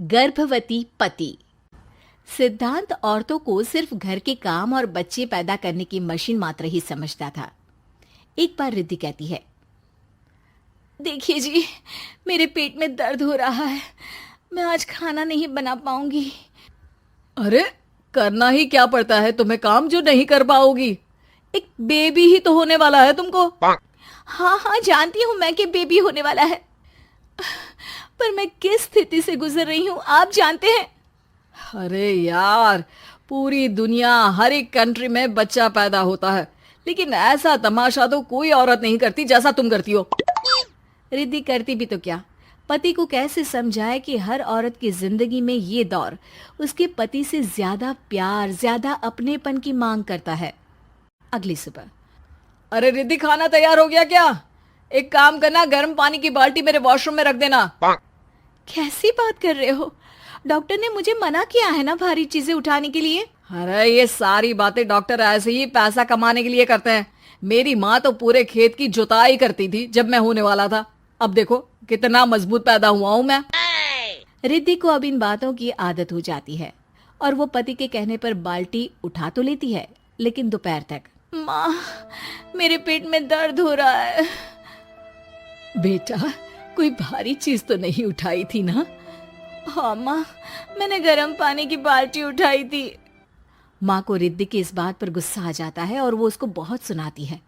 गर्भवती पति। सिद्धांत औरतों को सिर्फ घर के काम और बच्चे पैदा करने की मशीन मात्र ही समझता था। एक बार रिद्धि कहती है, देखिए जी, मेरे पेट में दर्द हो रहा है, मैं आज खाना नहीं बना पाऊंगी। अरे करना ही क्या पड़ता है तुम्हें काम जो नहीं कर पाओगी? एक बेबी ही तो होने वाला है तुमको। हाँ हाँ, जानती हूँ मैं कि बेबी होने वाला है, पर मैं किस स्थिति से गुजर रही हूँ आप जानते हैं। अरे यार, पूरी दुनिया हर एक कंट्री में बच्चा पैदा होता है, लेकिन ऐसा तमाशा तो कोई औरत नहीं करती जैसा तुम करती हो। रिद्धि करती भी तो क्या, पति को कैसे समझाए कि हर औरत की जिंदगी में ये दौर उसके पति से ज्यादा प्यार, ज्यादा अपनेपन की मांग करता है। अगली सुबह, अरे रिद्धि, खाना तैयार हो गया क्या? एक काम करना, गर्म पानी की बाल्टी मेरे वॉशरूम में रख देना। कैसी बात कर रहे हो? डॉक्टर ने मुझे मना किया है ना भारी चीजें उठाने के लिए। अरे ये सारी बातें डॉक्टर ऐसे ही पैसा कमाने के लिए करते हैं। मेरी माँ तो पूरे खेत की जुताई करती थी जब मैं होने वाला था। अब देखो कितना मजबूत पैदा हुआ हूँ मैं। रिद्धि को अब इन बातों की आदत हो जाती है और वो पति के कहने पर बाल्टी उठा तो लेती है, लेकिन दोपहर तक। माँ, मेरे पेट में दर्द हो रहा है। बेटा, कोई भारी चीज तो नहीं उठाई थी ना? हाँ माँ, मैंने गर्म पानी की बाल्टी उठाई थी। माँ को रिद्धि की इस बात पर गुस्सा आ जाता है और वो उसको बहुत सुनाती है।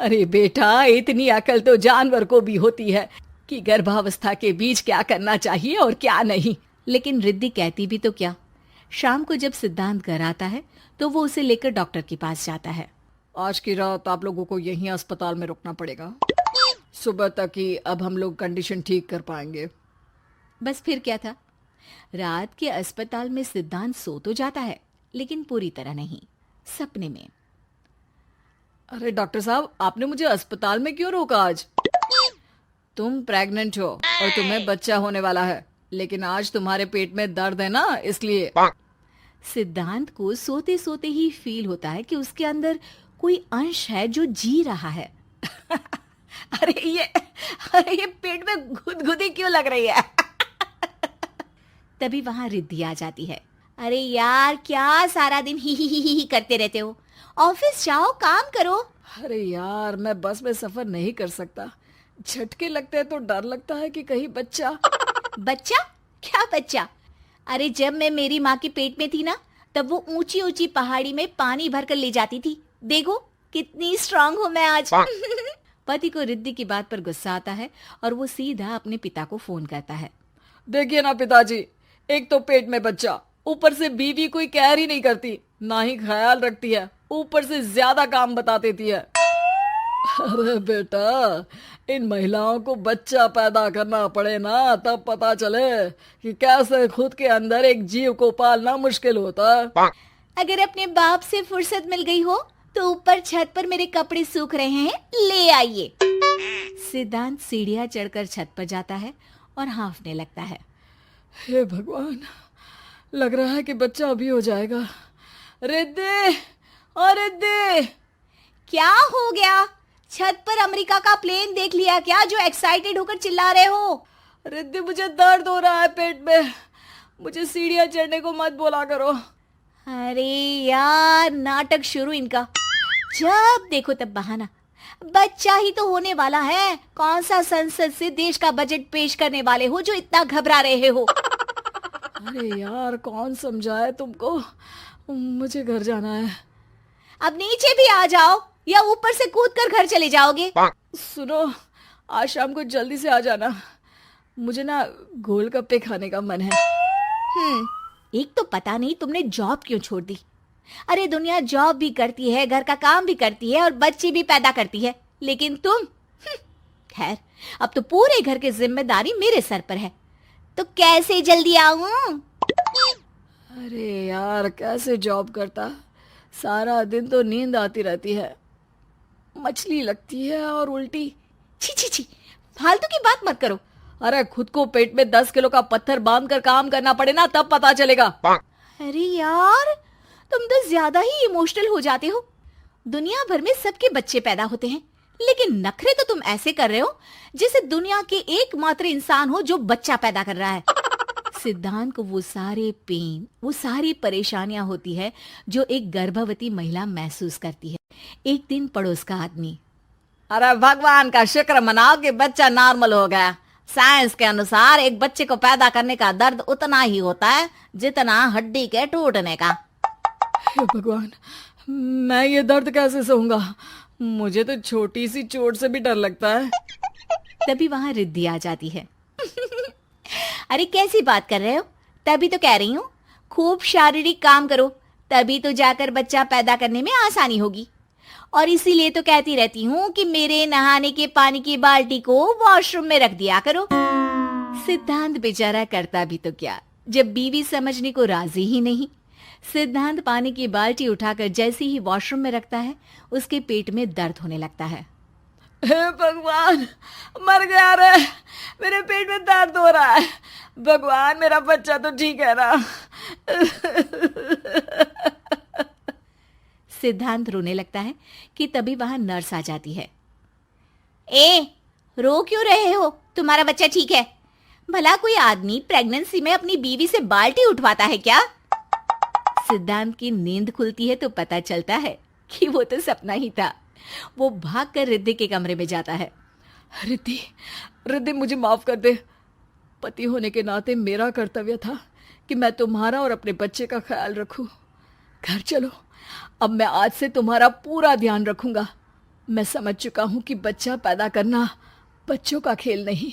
अरे बेटा, इतनी अकल तो जानवर को भी होती है कि गर्भावस्था के बीच क्या करना चाहिए और क्या नहीं। लेकिन रिद्धि कहती भी तो क्या। शाम को जब सिद्धांत घर आता है तो वो उसे लेकर डॉक्टर के पास जाता है। आज की रात आप लोगों को यहीं अस्पताल में रुकना पड़ेगा, सुबह तक ही अब हम लोग कंडीशन ठीक कर पाएंगे। बस फिर क्या था, रात के अस्पताल में सिद्धांत सो तो जाता है, लेकिन पूरी तरह नहीं, सपने में। अरे डॉक्टर साहब, आपने मुझे अस्पताल में क्यों रोका आज? तुम प्रेग्नेंट हो और तुम्हें बच्चा होने वाला है, लेकिन आज तुम्हारे पेट में दर्द है ना, इसलिए। सिद्धांत को सोते सोते ही फील होता है कि उसके अंदर कोई अंश है जो जी रहा है। अरे ये पेट में गुदगुदी क्यों लग रही है? तभी वहां रिद्धि आ जाती है। अरे यार, क्या सारा दिन ही करते रहते हो? ऑफिस जाओ, काम करो। अरे यार, मैं बस में सफर नहीं कर सकता। झटके लगते हैं तो डर लगता है कि कहीं बच्चा। बच्चा? क्या बच्चा? अरे जब मैं मेरी माँ के पेट में थी ना, तब वो ऊंची ऊंची पहाड़ी में पानी भरकर ले जाती थी। देखो कितनी स्ट्रांग हूँ मैं आज। पति को रिद्धि की बात पर गुस्सा आता है और वो सीधा अपने पिता को फोन करता है। देखिए ना पिताजी, एक तो पेट में बच्चा, ऊपर से बीवी कोई केयर ही नहीं करती, ना ही ख्याल रखती है, ऊपर से ज्यादा काम बता देती है। अरे बेटा, इन महिलाओं को बच्चा पैदा करना पड़े ना, तब पता चले कि कैसे खुद के अंदर एक जीव को पालना मुश्किल होता है। अगर अपने बाप से फुर्सत मिल गई हो तो ऊपर छत पर मेरे कपड़े सूख रहे हैं, ले आइए। सिद्धांत सीढ़ियां चढ़कर छत पर जाता है और हाँफने लगता है। हे भगवान, लग रहा है कि बच्चा अभी हो जाएगा। रिद्धि, और रिद्धि। क्या हो गया? छत पर अमेरिका का प्लेन देख लिया क्या जो एक्साइटेड होकर चिल्ला रहे हो? रिद्धि, मुझे दर्द हो रहा है पेट में, मुझे सीढ़ियां चढ़ने को मत बोला करो। अरे यार, नाटक शुरू इनका। जब देखो तब बहाना। बच्चा ही तो होने वाला है, कौन सा संसद से देश का बजट पेश करने वाले हो जो इतना घबरा रहे हो? अरे यार, कौन समझाए तुमको, मुझे घर जाना है। अब नीचे भी आ जाओ या ऊपर से कूद कर घर चले जाओगे? सुनो, आज शाम को जल्दी से आ जाना, मुझे ना गोलगप्पे खाने का मन है। एक तो पता नहीं तुमने जॉब क्यों छोड़ दी। अरे दुनिया जॉब भी करती है, घर का काम भी करती है और बच्चे भी पैदा करती है, लेकिन तुम। खैर, अब तो पूरे घर की जिम्मेदारी मेरे सर पर है, तो कैसे जल्दी आऊं? अरे यार, कैसे जॉब करता, सारा दिन तो नींद आती रहती है, मछली लगती है और उल्टी। छी छी छी, फालतू की बात मत करो। अरे खुद को पेट में 10 किलो का पत्थर बांध कर काम करना पड़े ना, तब पता चलेगा। अरे यार, तुम तो ज्यादा ही इमोशनल हो जाते हो। दुनिया भर में सबके बच्चे पैदा होते हैं, लेकिन नखरे तो तुम ऐसे कर रहे हो जैसे दुनिया के एकमात्र इंसान हो जो बच्चा पैदा कर रहा है। सिद्धांत को वो सारे पेन, वो सारी परेशानियां होती है जो एक गर्भवती महिला महसूस करती है। एक दिन पड़ोस का आदमी, अरे भगवान का शुक्र मनाओ कि बच्चा नॉर्मल हो गया। साइंस के अनुसार एक बच्चे को पैदा करने का दर्द उतना ही होता है जितना हड्डी के टूटने का। हे भगवान, मैं ये दर्द कैसे सहूंगा? मुझे तो छोटी सी चोट से भी डर लगता है। तभी वहां रिद्धि आ जाती है। अरे कैसी बात कर रहे हो? तभी तो कह रही हूँ, खूब शारीरिक काम करो, तभी तो जाकर बच्चा पैदा करने में आसानी होगी। और इसीलिए तो कहती रहती हूँ कि मेरे नहाने के पानी की बाल्टी को वॉशरूम में रख दिया करो। सिद्धांत बेचारा करता भी तो क्या, जब बीवी समझने को राजी ही नहीं। सिद्धांत पानी की बाल्टी उठाकर जैसे ही वॉशरूम में रखता है, उसके पेट में दर्द होने लगता है। हे भगवान, मर गया रे, मेरे पेट में दर्द हो रहा है। भगवान, मेरा बच्चा तो ठीक है ना? सिद्धांत रोने लगता है कि तभी वहां नर्स आ जाती है। ए, रो क्यों रहे हो? तुम्हारा बच्चा ठीक है? भला कोई आदमी प्रेगनेंसी में अपनी बीवी से बाल्टी उठवाता है क्या? सिद्धांत की नींद खुलती है तो पता चलता है कि वो तो सपना ही था। वो भागकर रिद्धि के कमरे में जाता है। रिद्धि, रिद्धि, मुझे माफ कर दे। पति होने के नाते मेरा कर्तव्य था कि मैं तुम्हारा और अपने बच्चे का ख्याल रखूं। घर चलो, अब मैं आज से तुम्हारा पूरा ध्यान रखूंगा। मैं समझ चुका हूं कि बच्चा पैदा करना बच्चों का खेल नहीं।